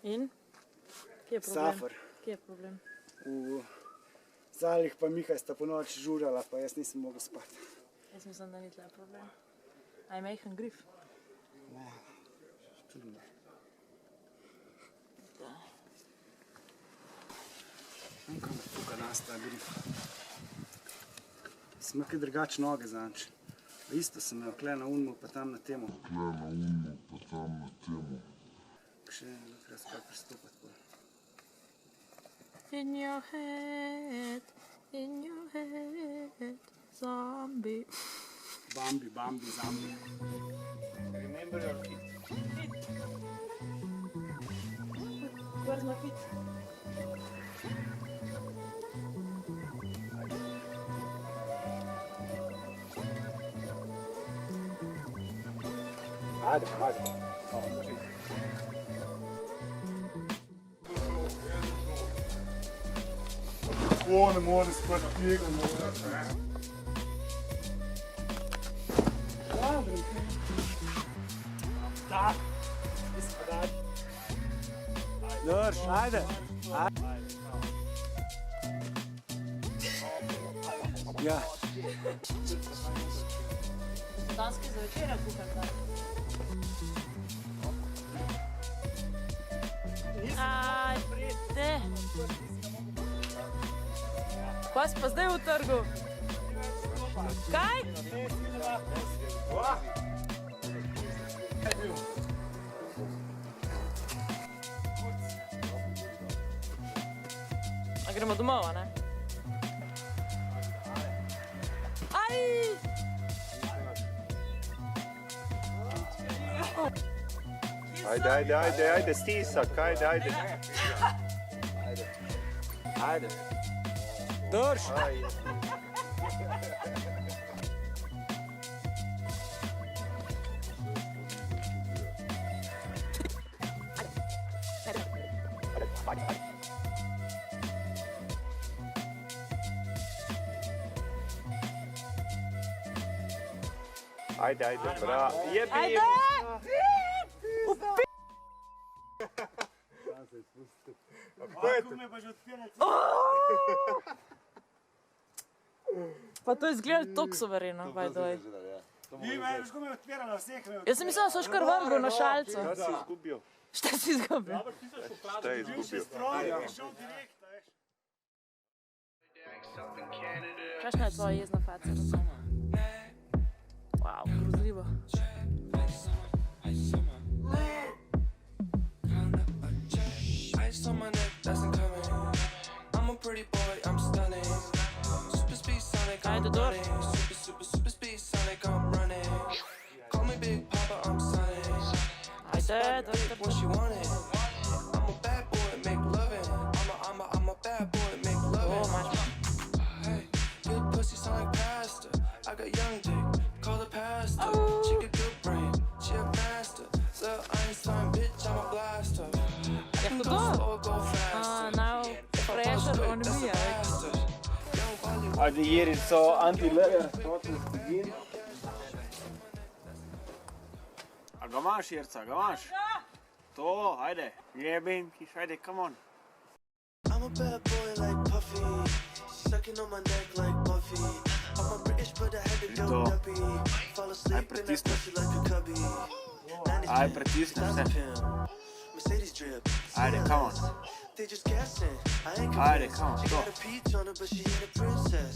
In? Kje je problem? Safar. Kje je problem? V Zalih pa Miha sta po noči žurala, pa jaz nisem mogel spati. Jaz mislim, da ni tle problem. A je majhen grif? Ne, tudi ne. Kam je tukaj nas ta grif? Sem nekaj drugač noge zanč. Isto sem imel, kle na unmu, pa tam na temu. Še nekaj spet pristopati. In your head, zombie. Bambi, zombie. Remember your feet. Where's my feet? Ajde. Ovo ne more spati tega, ne more. Da, izpadati. Drž, ajde. Ja. Danski za večera kuham tam. Ajde. Pa si pa zdaj v trgu. Kaj? A gremo domov, a ne? Aj! Ajde, stisak, ajde. Ajde. Drž. Ajde, bravo. Jebi! Ajde! Kako me pa že odpirati? Pa to izgleda toliko suvereno, by the way. Veš, ko me je odpirala vseh. Jaz sem mislila, da so škar vrgel na šalcu. Šta si izgubil? Šta si izgubil? Šta je izgubil? Kakšna je tvoja jezna faca? Wow, grozljivo. Ajde, dor. Ajde, dor. O, mač. Je hudo? Now pressure on me, Ajde, Jeri, so anti-layer. A ga imaš, Jerca, ga imaš? To, ajde. Jebim, kiš, ajde, come on. I'm a bad boy like Puffy, sucking on my neck like Buffy. I'm a British but I had to go duppy. Fall asleep in that pussy like a cubby. Aj, pritisnem se. Mercedes drip. Ajde, come on. They just guessing. I ain't Ajde, come on, She go. got a peach on her but she ain't a princess.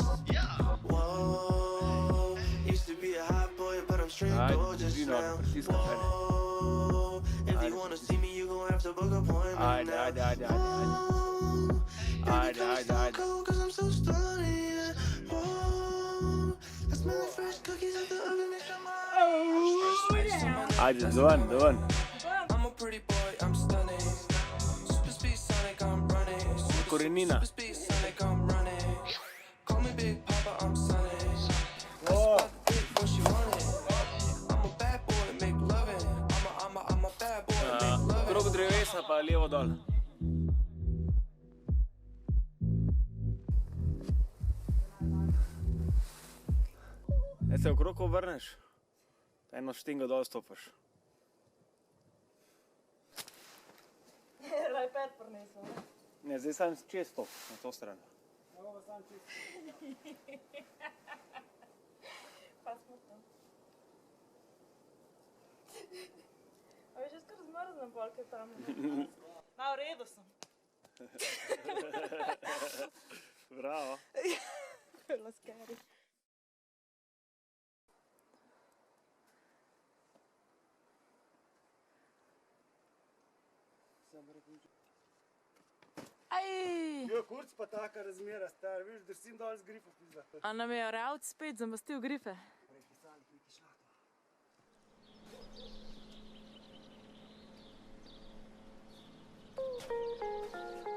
Whoa, used to be a hot boy but I'm straight gorgeous now. Whoa, if you wanna see me you gon' have to book appointment now. Ajde. Cause I'm so stunning, yeah. Whoa, I smell like fresh cookies at the oven. Ajde, dovolj. I'm a pretty boy, I'm stunning. Super speed Sonic, I'm running. Korenina. Super speed Sonic, I'm running. Call me Big Papa, I'm sunning. What she wanted. I'm a bad boy, make loving. I'm a bad boy, make loving. Krog Dre'esa pa levo dol. Se okrog obrneš, eno štingo dol stopaš. iPad prinesel, ne? Ne, zdaj sem čez to, na to stran. Ovo sam čisto. Pa smo tam. A veš, jaz kar zmrznem polke tam. Na, v redu sem. Bravo. Bilo scary. Aj! Jo, kurc pa taka razmera, star, viš, drsim dol z grifa pizda. A nam je Ravc spet zamastil grife? Prehisali, neki šlato.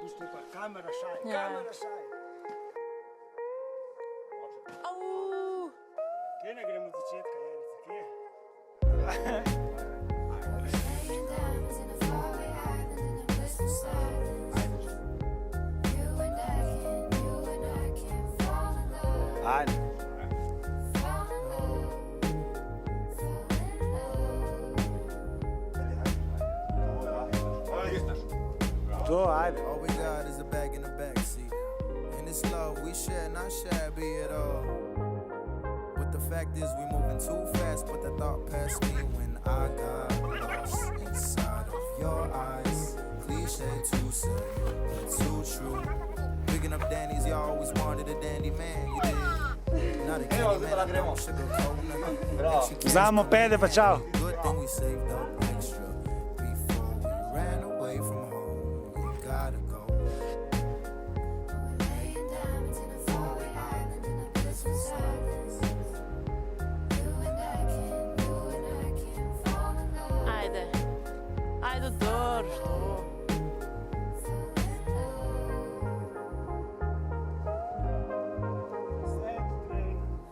Viš, to je pa kamera šaj, Ja. kamera šaj. Au! Kje ne gremo od začetka, Jerica, kje? Laying diamonds in a faraway island in a blissful silence. You and I can fall in love, Ajde. fall in love, fall in love. To, ajde. All we got is a bag in the backseat. And this love we share, not shabby at all. But the fact is we moving too fast, but the thought passed me when I got lost inside of your eyes. Cliche to say, but too true. Picking up Danny's, you always wanted a dandy man, you did. Not a candy man, I don't sugarcoat nothing. Vzamemo pede pa čau. Good thing we saved up extra before we ran away from home. You gotta go. Laying diamonds in a faraway island in a blissful silence. You and I can fall in love, Ajde. Ajde, drž to.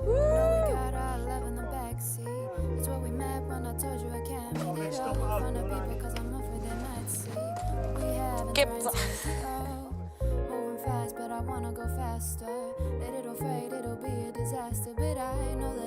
we got our love in the backseat. It's where we met when I told you I can't meet it up in front of people 'cause I'm afraid they might see. We haven't Kipza. moving fast, but I wanna go faster. Little afraid it'll be a disaster, but I know that